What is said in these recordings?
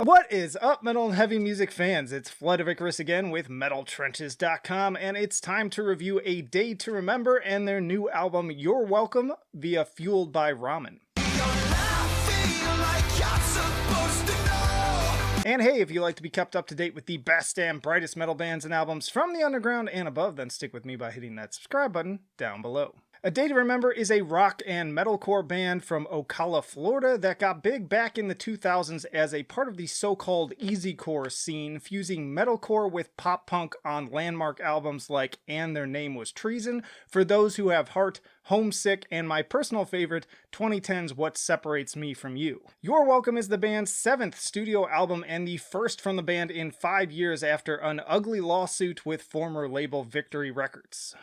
What is up, metal and heavy music fans? It's Flood of Icarus again with MetalTrenches.com, and it's time to review A Day to Remember and their new album, You're Welcome, via Fueled by Ramen. And hey, if you like to be kept up to date with the best and brightest metal bands and albums from the underground and above, then stick with me by hitting that subscribe button down below. A Day to Remember is a rock and metalcore band from Ocala, Florida that got big back in the 2000s as a part of the so-called easycore scene, fusing metalcore with pop-punk on landmark albums like And Their Name Was Treason, For Those Who Have Heart, Homesick, and my personal favorite, 2010's What Separates Me From You. You're Welcome is the band's 7th studio album and the first from the band in 5 years after an ugly lawsuit with former label Victory Records.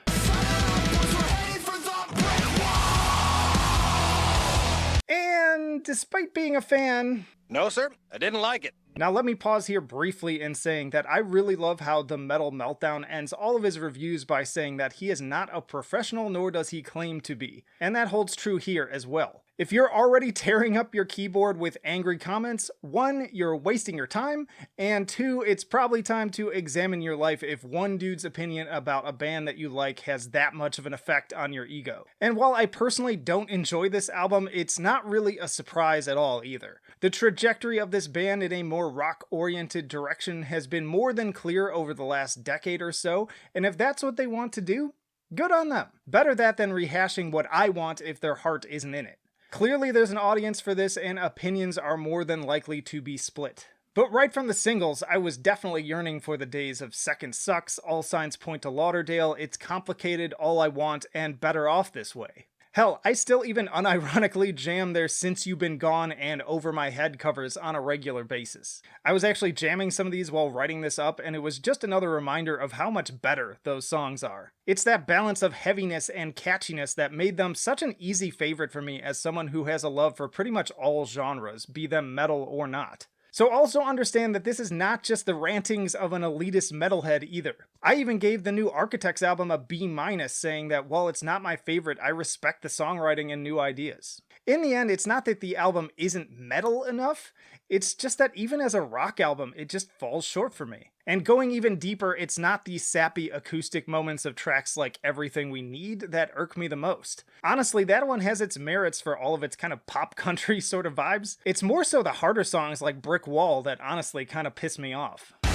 And despite being a fan... No, sir, I didn't like it. Now let me pause here briefly in saying that I really love how the Metal Meltdown ends all of his reviews by saying that he is not a professional, nor does he claim to be. And that holds true here as well. If you're already tearing up your keyboard with angry comments, 1, you're wasting your time, and 2, it's probably time to examine your life if one dude's opinion about a band that you like has that much of an effect on your ego. And while I personally don't enjoy this album, it's not really a surprise at all either. The trajectory of this band in a more rock-oriented direction has been more than clear over the last decade or so, and if that's what they want to do, good on them. Better that than rehashing what I want if their heart isn't in it. Clearly there's an audience for this and opinions are more than likely to be split. But right from the singles, I was definitely yearning for the days of Second Sucks, All Signs Point to Lauderdale, It's Complicated, All I Want, and Better Off This Way. Hell, I still even unironically jam their Since You've Been Gone and Over My Head covers on a regular basis. I was actually jamming some of these while writing this up, and it was just another reminder of how much better those songs are. It's that balance of heaviness and catchiness that made them such an easy favorite for me as someone who has a love for pretty much all genres, be them metal or not. So also understand that this is not just the rantings of an elitist metalhead either. I even gave the new Architects album a B-, saying that while it's not my favorite, I respect the songwriting and new ideas. In the end, it's not that the album isn't metal enough, it's just that even as a rock album, it just falls short for me. And going even deeper, it's not the sappy acoustic moments of tracks like Everything We Need that irk me the most. Honestly, that one has its merits for all of its kind of pop country sort of vibes. It's more so the harder songs like Brick Wall that honestly kind of piss me off. No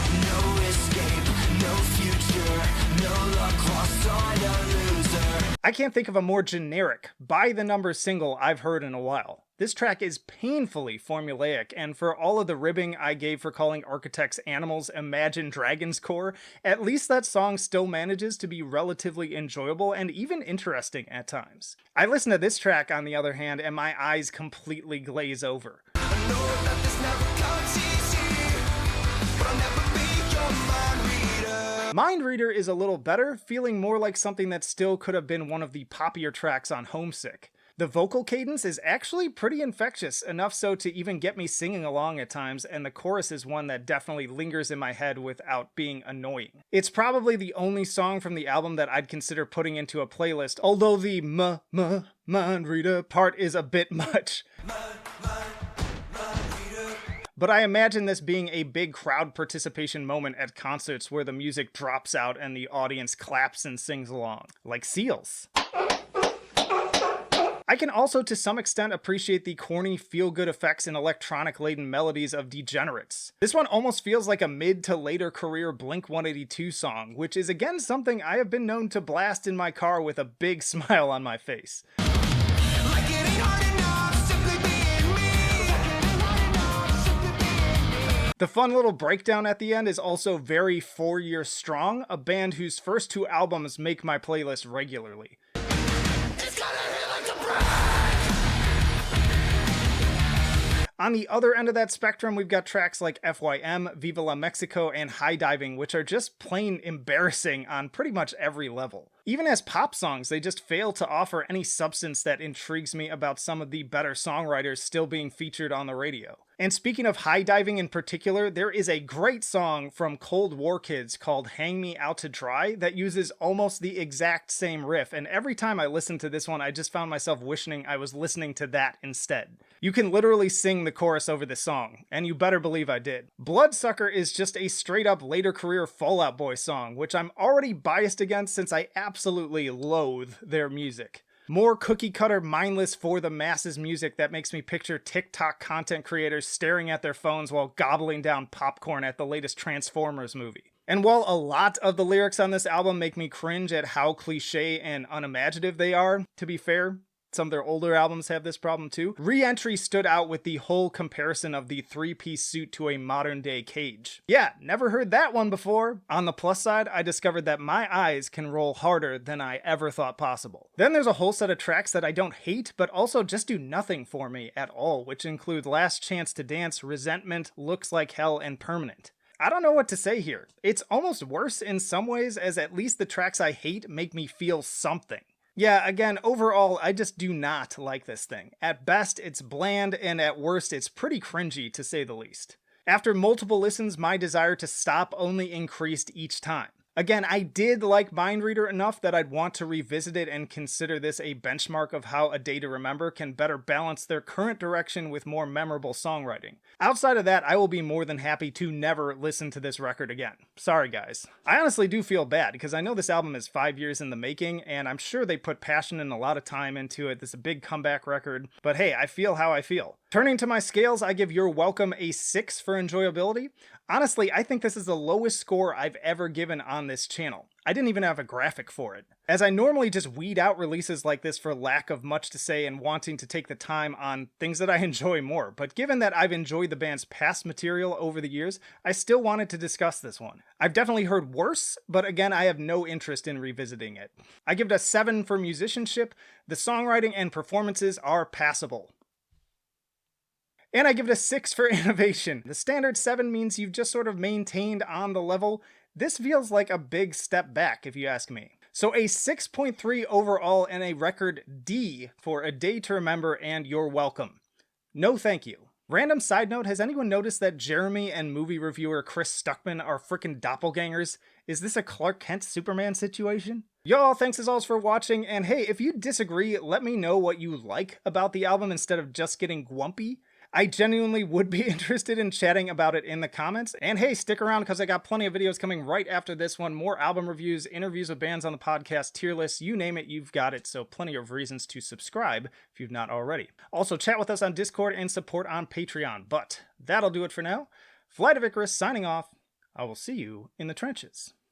escape, no future, no luck lost on a loser. I can't think of a more generic, by-the-numbers single I've heard in a while. This track is painfully formulaic, and for all of the ribbing I gave for calling Architects Animals Imagine Dragons core, at least that song still manages to be relatively enjoyable and even interesting at times. I listen to this track, on the other hand, and my eyes completely glaze over. Mind Reader is a little better, feeling more like something that still could have been one of the poppier tracks on Homesick. The vocal cadence is actually pretty infectious, enough so to even get me singing along at times, and the chorus is one that definitely lingers in my head without being annoying. It's probably the only song from the album that I'd consider putting into a playlist, although the Mind Reader part is a bit much. But I imagine this being a big crowd participation moment at concerts where the music drops out and the audience claps and sings along, like seals. I can also to some extent appreciate the corny feel-good effects and electronic-laden melodies of Degenerates. This one almost feels like a mid to later career Blink-182 song, which is again something I have been known to blast in my car with a big smile on my face. The fun little breakdown at the end is also very 4 Year Strong, a band whose first 2 albums make my playlist regularly. On the other end of that spectrum, we've got tracks like FYM, Viva La Mexico, and High Diving, which are just plain embarrassing on pretty much every level. Even as pop songs, they just fail to offer any substance that intrigues me about some of the better songwriters still being featured on the radio. And speaking of high diving in particular, there is a great song from Cold War Kids called Hang Me Out to Dry that uses almost the exact same riff, and every time I listened to this one, I just found myself wishing I was listening to that instead. You can literally sing the chorus over this song, and you better believe I did. Bloodsucker is just a straight up later career Fall Out Boy song, which I'm already biased against since I absolutely loathe their music. More cookie cutter, mindless, for the masses music that makes me picture TikTok content creators staring at their phones while gobbling down popcorn at the latest Transformers movie. And while a lot of the lyrics on this album make me cringe at how cliche and unimaginative they are, to be fair, some of their older albums have this problem too, Re-Entry stood out with the whole comparison of the three-piece suit to a modern-day cage. Yeah, never heard that one before. On the plus side, I discovered that my eyes can roll harder than I ever thought possible. Then there's a whole set of tracks that I don't hate, but also just do nothing for me at all, which include Last Chance to Dance, Resentment, Looks Like Hell, and Permanent. I don't know what to say here. It's almost worse in some ways, as at least the tracks I hate make me feel something. Yeah, again, overall, I just do not like this thing. At best, it's bland, and at worst, it's pretty cringy, to say the least. After multiple listens, my desire to stop only increased each time. Again, I did like Mind Reader enough that I'd want to revisit it and consider this a benchmark of how A Day to Remember can better balance their current direction with more memorable songwriting. Outside of that, I will be more than happy to never listen to this record again. Sorry guys. I honestly do feel bad because I know this album is 5 years in the making and I'm sure they put passion and a lot of time into it. This is a big comeback record, but hey, I feel how I feel. Turning to my scales, I give You're Welcome a 6 for enjoyability. Honestly, I think this is the lowest score I've ever given on this channel. I didn't even have a graphic for it, as I normally just weed out releases like this for lack of much to say and wanting to take the time on things that I enjoy more, but given that I've enjoyed the band's past material over the years, I still wanted to discuss this one. I've definitely heard worse, but again, I have no interest in revisiting it. I give it a 7 for musicianship. The songwriting and performances are passable. And I give it a 6 for innovation. The standard 7 means you've just sort of maintained on the level. This feels like a big step back, if you ask me. So a 6.3 overall and a record D for A Day to Remember and You're Welcome. No thank you. Random side note, has anyone noticed that Jeremy and movie reviewer Chris Stuckman are frickin' doppelgangers? Is this a Clark Kent Superman situation? Y'all, thanks as always for watching, and hey, if you disagree, let me know what you like about the album instead of just getting grumpy. I genuinely would be interested in chatting about it in the comments. And hey, stick around because I got plenty of videos coming right after this one. More album reviews, interviews with bands on the podcast, tier lists, you name it, you've got it. So plenty of reasons to subscribe if you've not already. Also, chat with us on Discord and support on Patreon. But that'll do it for now. Flight of Icarus signing off. I will see you in the trenches.